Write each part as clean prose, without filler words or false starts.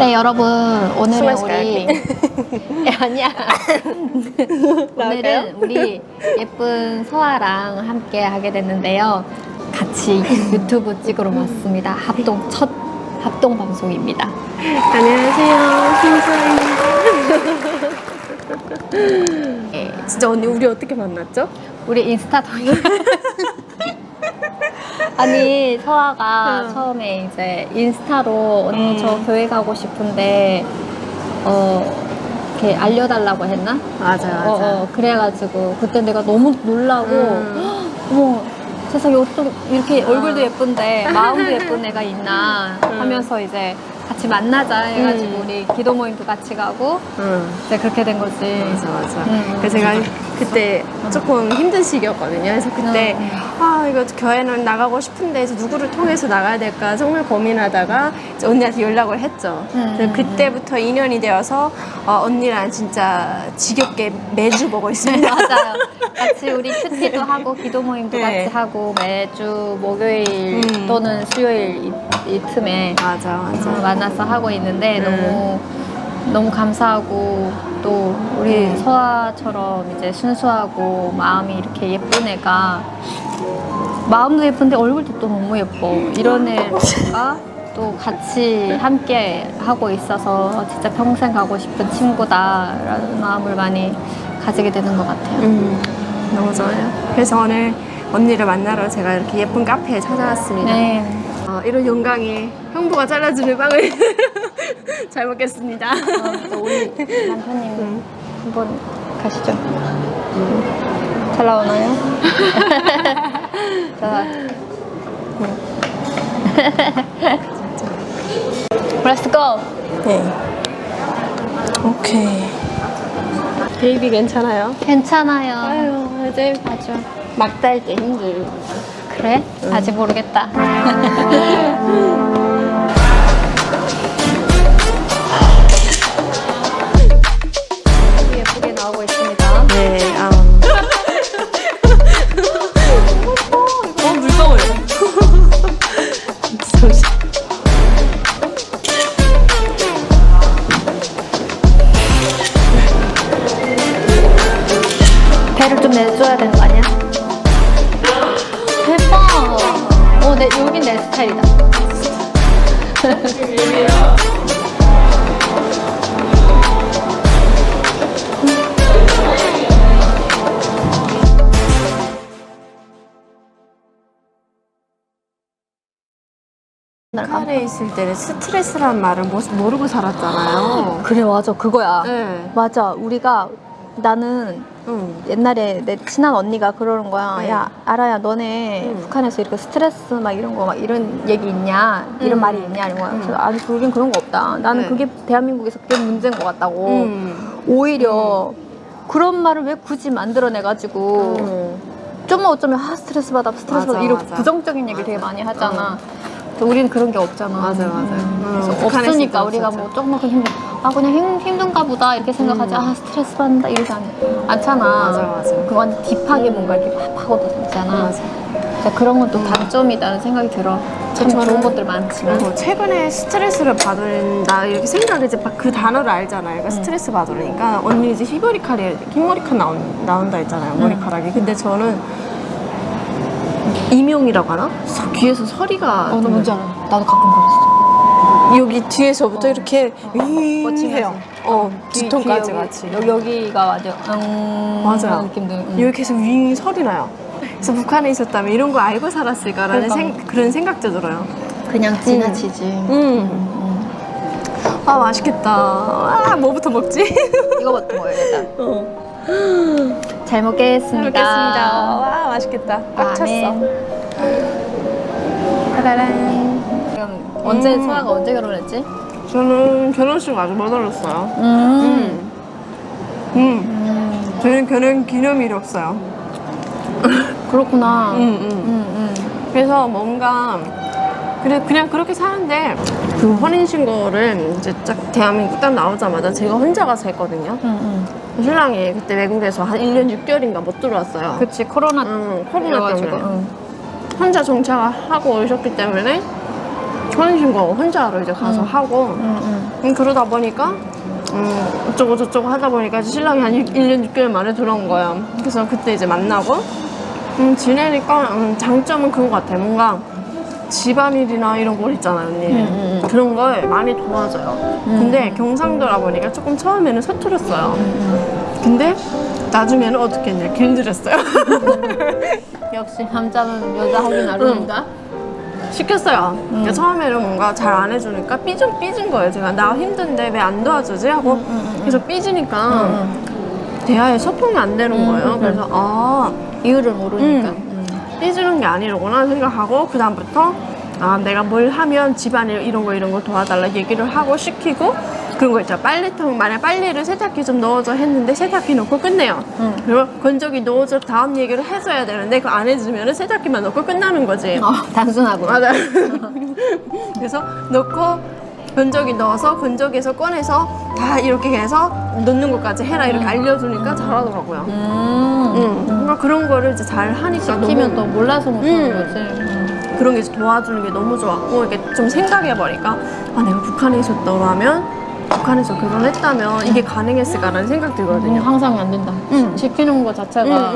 네 여러분 오늘은 우리 아니야 오늘은 우리 예쁜 소아랑 함께 하게 됐는데요. 같이 유튜브 찍으러 왔습니다. 첫 합동 방송입니다. 안녕하세요, 신소입니다. 진짜 언니 우리 어떻게 만났죠? 우리 인스타 동영 아니 서아가 처음에 이제 인스타로 언니 저 교회 가고 싶은데 이렇게 알려달라고 했나? 맞아. 그래가지고 그때 내가 너무 놀라고 어머 세상에 어떻게 이렇게 얼굴도 예쁜데 마음도 예쁜 애가 있나 하면서 이제 같이 만나자 해가지고 우리 기도 모임도 같이 가고 이제 그렇게 된 거지. 맞아. 그래서 제가 그때 조금 힘든 시기였거든요. 그래서 그때 이거 교회는 나가고 싶은데 이제 누구를 통해서 나가야 될까 정말 고민하다가 이제 언니한테 연락을 했죠. 그래서 그때부터 인연이 되어서 언니랑 진짜 지겹게 매주 보고 있습니다. 맞아요. 같이 우리 큐티도 하고 기도 모임도 네. 같이 하고 매주 목요일 또는 수요일 이 틈에 맞아. 만나서 하고 있는데 너무 감사하고 또 우리 서아처럼 이제 순수하고 마음이 이렇게 예쁜 애가 마음도 예쁜데 얼굴도 또 너무 예뻐 이런 애가 또 같이 함께 하고 있어서 진짜 평생 가고 싶은 친구다라는 마음을 많이 가지게 되는 것 같아요. 너무 좋아요. 그래서 오늘 언니를 만나러 제가 이렇게 예쁜 카페에 찾아왔습니다. 네. 이런 영광에 형부가 잘라주는 빵을 잘 먹겠습니다. 또 우리 남편님 한번 가시죠. 잘 나오나요? 자, Let's go. 네. 오케이. 베이비 괜찮아요? 괜찮아요. 아유, 이제 아주. 막 딸 때 힘들고. 그래? 아직 모르겠다. 예쁘게 나오고 있습니다. 네. 무서워요. 배를 좀 내줘야 되는 거 아니야? 대박! 여긴 내 스타일이다. 북한에 있을 때는 스트레스란 말을 모르고 살았잖아요. 그래, 맞아. 그거야. 네. 맞아. 나는 옛날에 내 친한 언니가 그러는 거야. 네. 야, 아라야, 너네 북한에서 이렇게 스트레스 막 이런 거, 막 이런 얘기 있냐? 이런 말이 있냐? 이런 거야. 그래서 아니, 그러긴 그런 거 없다. 나는 네. 그게 대한민국에서 그게 문제인 것 같다고. 오히려 그런 말을 왜 굳이 만들어내가지고 좀만 어쩌면 스트레스 받아 이런 맞아. 부정적인 얘기 되게 많이 하잖아. 근데 우리는 그런 게 없잖아. 맞아. 그래서 없으니까 우리가 뭐 조금만 그냥 힘든가 보다 이렇게 생각하지. 스트레스 받는다 이러지 않잖아. 맞아. 그건 딥하게 뭔가 이렇게 막 파고도 되잖아. 그런 건 또 단점이다는 생각이 들어. 참 좋은 것들 많지만. 최근에 스트레스를 받는다 이렇게 생각을 이제 그 단어를 알잖아요. 그러니까 스트레스 받으니까 언니 이제 흰머리카락 나온다 했잖아요. 머리카락이. 근데 저는 이명이라고 하나? 귀에서 소리가 나 뭔지 알아. 나도 가끔 그랬어. 여기 뒤에서부터 이렇게 해요. 뒤통까지 같이. 여기가 완전 맞아요. 그런 느낌도. 여기 계속 윙 소리 나요. 그래서 북한에 있었다면 이런 거 알고 살았을까라는 그런 생각도 들어요. 그냥 지나치지. 맛있겠다. 뭐부터 먹지? 이거부터 먹어야겠다. 잘 먹겠습니다. 와, 맛있겠다. 꽉 찼어. 짜라란. 그럼 소아가 언제 결혼했지? 저는 결혼식 아직 못 올렸어요. 저는 결혼 기념일이 없어요. 그렇구나. 그래서 뭔가 그냥 그렇게 사는데 그 혼인신고를 이제 딱 대한민국 딱 나오자마자 제가 혼자 가서 했거든요. 신랑이 그때 외국에서 한 1년 6개월인가 못 들어왔어요. 그치, 코로나 때문에 혼자 정착하고 오셨기 때문에 혼인신고 혼자로 이제 가서 하고 그러다 보니까 어쩌고 저쩌고 하다 보니까 이제 신랑이 한 1년 6개월 만에 들어온 거야. 그래서 그때 이제 만나고 지내니까 장점은 그거 같아. 뭔가 집안일이나 이런 거 있잖아요, 언니. 그런 걸 많이 도와줘요. 근데 경상도라 보니까 조금 처음에는 서툴었어요. 근데 나중에는 어떻게 했냐, 길들였어요. 역시 남자는 여자 하기 나름인가? 시켰어요. 그러니까 처음에는 뭔가 잘 안 해주니까 삐진 거예요. 제가 나 힘든데 왜 안 도와주지? 하고 그래서 삐지니까 대화에 소통이 안 되는 거예요. 그래서 아, 이유를 모르니까. 삐지는 게 아니로구나 생각하고 그 다음부터 아, 내가 뭘 하면 집안일 이런 거 도와달라 얘기를 하고 시키고 그런 거 있죠. 빨래통 만약 빨래를 세탁기 좀 넣어줘 했는데 세탁기 넣고 끝내요. 그리고 건조기 넣어줘 다음 얘기를 해줘야 되는데 그거 안 해주면 세탁기만 넣고 끝나는 거지. 단순하고. 맞아. 그래서 넣고 건조기 넣어서 건조기에서 꺼내서 다 이렇게 해서 넣는 것까지 해라 이렇게 알려주니까 잘하더라고요. 뭔가 그런 거를 이제 잘 하니까 시키면 또 몰라서 못하는 음. 거지. 그런 게 이제 도와주는 게 너무 좋았고 이렇게 좀 생각해보니까 아, 내가 북한에 있었더라면 북한에서 결혼했다면 이게 가능했을까라는 생각 들거든요. 항상 안 된다. 시키는 거 자체가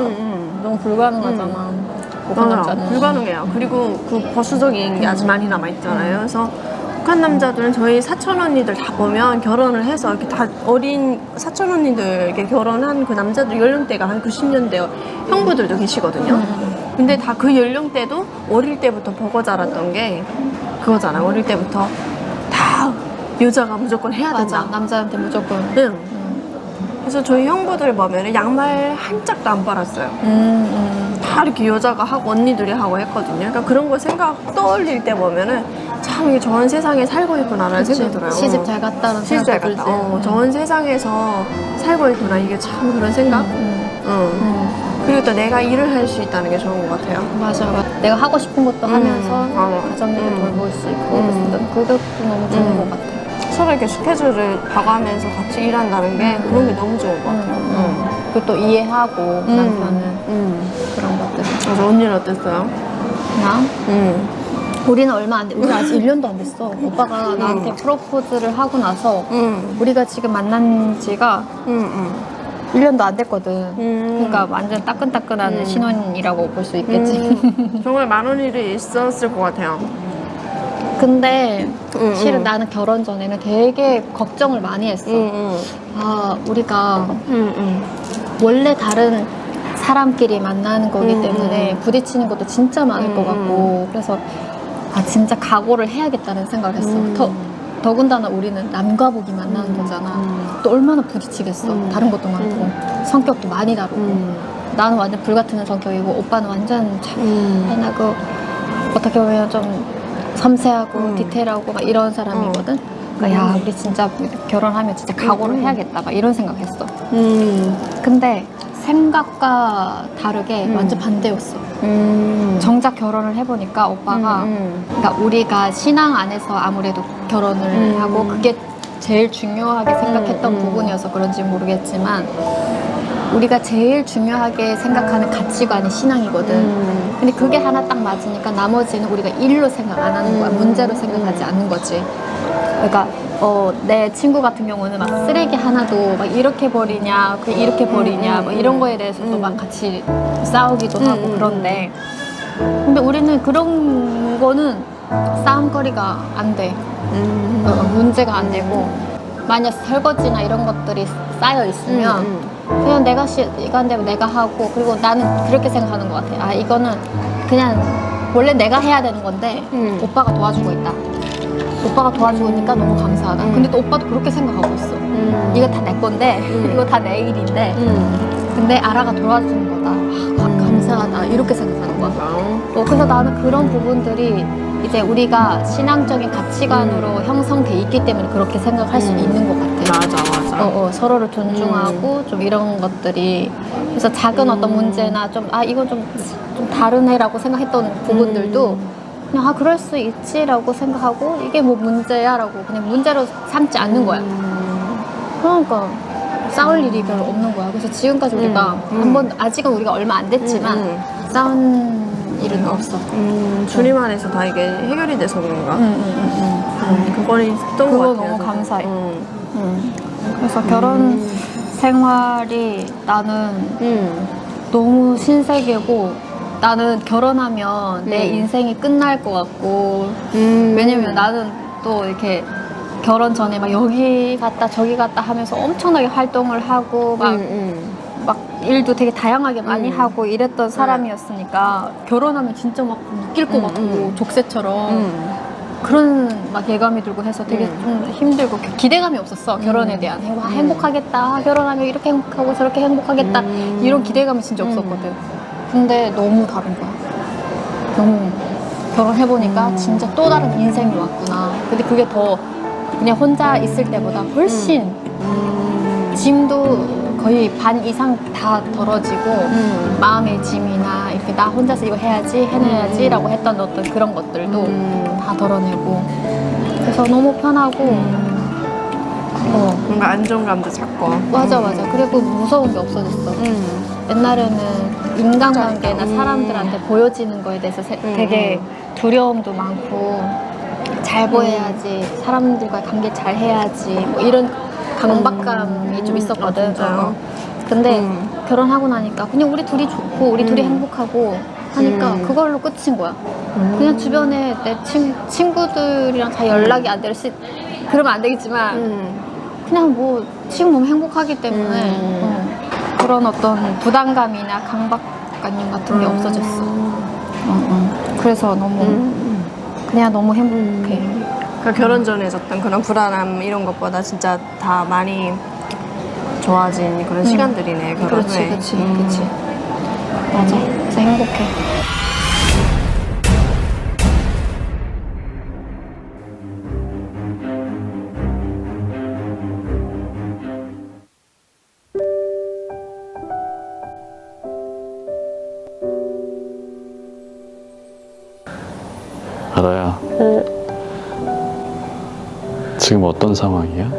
너무 불가능하잖아. 북한 맞아요. 남자는. 불가능해요. 그리고 그 보수적인 게 아직 많이 남아있잖아요. 그래서 북한 남자들은 저희 사촌 언니들 다 보면 결혼을 해서 이렇게 다 어린 사촌 언니들 이렇게 결혼한 그 남자들 연령대가 한 90년대 형부들도 계시거든요. 근데 다 그 연령대도 어릴 때부터 보고 자랐던 게 그거잖아요. 어릴 때부터 다 여자가 무조건 해야 맞아. 된다. 남자한테 무조건. 응. 그래서 저희 형부들 보면 양말 한 짝도 안 빨았어요. 다 이렇게 여자가 하고 언니들이 하고 했거든요. 그러니까 그런 거 떠올릴 때 보면은 참 이게 저런 세상에 살고 있구나라는 생각이 들어요. 시집 잘 갔다는 시집 잘 생각도 갔다. 들지. 저런 세상에서 살고 있구나. 이게 참 그런 생각? 그리고 또 내가 일을 할 수 있다는 게 좋은 것 같아요. 맞아. 내가 하고 싶은 것도 하면서 맞아. 가정일도 돌볼 수 있고 그것도 너무 좋은 것 같아. 서로 이렇게 스케줄을 봐가면서 같이 일한다는 게 그런 게 너무 좋은 것 같아요. 그리고 또 이해하고 남편은 그런 것들. 그래서 언니는 어땠어요? 나? 우리는 얼마 안 돼. 우리 아직 1년도 안 됐어. 오빠가 나한테 프로포즈를 하고 나서 우리가 지금 만난 지가 1년도 안 됐거든. 그러니까 완전 따끈따끈한 신혼이라고 볼 수 있겠지. 정말 많은 일이 있었을 것 같아요. 근데 실은 나는 결혼 전에는 되게 걱정을 많이 했어. 아, 우리가 원래 다른 사람끼리 만나는 거기 때문에 부딪히는 것도 진짜 많을 것 같고 그래서 아, 진짜 각오를 해야겠다는 생각을 했어. 더군다나 우리는 남과 북이 만나는 거잖아. 또 얼마나 부딪히겠어. 다른 것도 많고 성격도 많이 다르고 나는 완전 불같은 성격이고 오빠는 완전 참연하고 어떻게 보면 좀 섬세하고 디테일하고 막 이런 사람이거든. 그러니까 야, 우리 진짜 결혼하면 진짜 각오를 해야겠다 막 이런 생각했어. 근데 생각과 다르게 완전 반대였어. 정작 결혼을 해보니까 오빠가 그러니까 우리가 신앙 안에서 아무래도 결혼을 하고 그게 제일 중요하게 생각했던 부분이어서 그런지 모르겠지만 우리가 제일 중요하게 생각하는 가치관이 신앙이거든. 근데 그게 하나 딱 맞으니까 나머지는 우리가 일로 생각 안 하는 거야. 문제로 생각하지 않는 거지. 그러니까 내 친구 같은 경우는 막 쓰레기 하나도 막 이렇게 버리냐, 그 이렇게 버리냐, 뭐 이런 거에 대해서도 막 같이 싸우기도 하고 그런데 근데 우리는 그런 거는 싸움거리가 안 돼. 문제가 안 되고 만약 설거지나 이런 것들이 쌓여 있으면 그냥 내가 시간 되면 내가 하고 그리고 나는 그렇게 생각하는 것 같아. 아, 이거는 그냥 원래 내가 해야 되는 건데 오빠가 도와주고 있다. 오빠가 도와주고 있으니까 너무 감사하다. 근데 또 오빠도 그렇게 생각하고 있어. 이거 다 내 건데 이거 다 내 일인데 근데 아라가 도와주는 거다. 아, 감사하다. 이렇게 생각하는 거야. 그래서 나는 그런 부분들이 이제 우리가 신앙적인 가치관으로 형성돼 있기 때문에 그렇게 생각할 수 있는 것 같아. 맞아. 서로를 존중하고 좀 이런 것들이 그래서 작은 어떤 문제나 좀 아 이건 좀 다른 애라고 생각했던 부분들도 그냥 아 그럴 수 있지라고 생각하고 이게 뭐 문제야라고 그냥 문제로 삼지 않는 거야. 그러니까 싸울 일이 별로 없는 거야. 그래서 지금까지 우리가 한번 아직은 우리가 얼마 안 됐지만 싸운 일은 없어. 주님 안에서 다 이게 해결이 돼서 그런가? 그거는 있던 것 그거 같아요. 너무 저도. 감사해. 그래서 결혼 생활이 나는 너무 신세계고 나는 결혼하면 내 인생이 끝날 것 같고 왜냐면 나는 또 이렇게 결혼 전에 막 여기 갔다 저기 갔다 하면서 엄청나게 활동을 하고 막 일도 되게 다양하게 많이 하고 이랬던 사람이었으니까 결혼하면 진짜 막 묶일 것 같고 족쇄처럼 그런 막 예감이 들고 해서 되게 좀 힘들고 기대감이 없었어. 결혼에 대한 와, 행복하겠다, 결혼하면 이렇게 행복하고 저렇게 행복하겠다 이런 기대감이 진짜 없었거든. 근데 너무 다른 거야. 너무 결혼해보니까 진짜 또 다른 인생이 왔구나. 근데 그게 더 그냥 혼자 있을 때보다 훨씬 짐도 거의 반 이상 다 덜어지고 마음의 짐이나 이렇게 나 혼자서 이거 해야지 해내야지 라고 했던 어떤 그런 것들도 다 덜어내고 그래서 너무 편하고 뭔가 안정감도 찾고. 맞아 그리고 무서운 게 없어졌어. 옛날에는 인간관계나 사람들한테 보여지는 거에 대해서 되게 두려움도 많고 잘 보여야지 사람들과 관계 잘 해야지 뭐 이런 강박감이 좀 있었거든. 진짜요? 근데 결혼하고 나니까 그냥 우리 둘이 좋고 우리 둘이 행복하고 하니까 그걸로 끝인 거야. 그냥 주변에 내 친구들이랑 다 연락이 안 되는 그러면 안 되겠지만 그냥 뭐 지금 너무 행복하기 때문에 그런 어떤 부담감이나 강박관념 같은 게 없어졌어. 그래서 너무 그냥 너무 행복해. 그 결혼 전에 있었던 그런 불안함 이런 것보다 진짜 다 많이 좋아진 그런 시간들이네. 결혼 그렇지, 후에. 그렇지. 맞아. 그래서 행복해. 아라야, 지금 어떤 상황이야?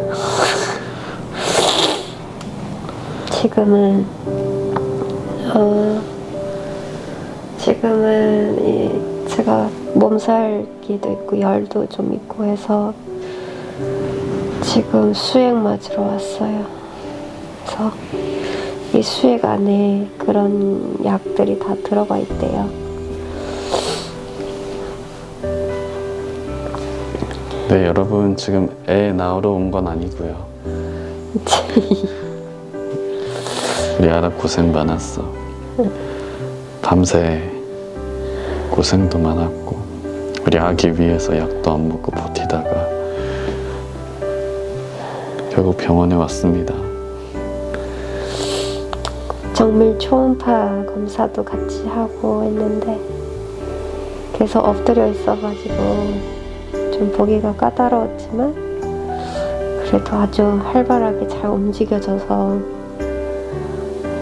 지금은 제가 몸살기도 있고 열도 좀 있고 해서 지금 수액 맞으러 왔어요. 그래서 이 수액 안에 그런 약들이 다 들어가 있대요. 네, 여러분 지금 애 낳으러 온 건 아니고요. 우리 아라 고생 많았어. 밤새 고생도 많았고 우리 아기 위해서 약도 안 먹고 버티다가 결국 병원에 왔습니다. 정밀 초음파 검사도 같이 하고 했는데 계속 엎드려 있어가지고 좀 보기가 까다로웠지만 그래도 아주 활발하게 잘 움직여져서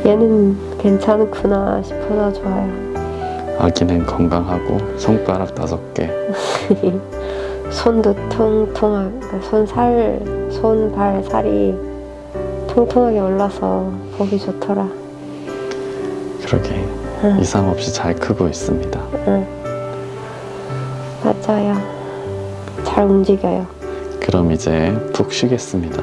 얘는 괜찮구나 싶어서 좋아요. 아기는 건강하고 손가락 5개. 손도 통통하게 손발 살이 통통하게 올라서 보기 좋더라. 그러게 이상 없이 잘 크고 있습니다. 맞아요. 잘 움직여요. 그럼 이제 푹 쉬겠습니다.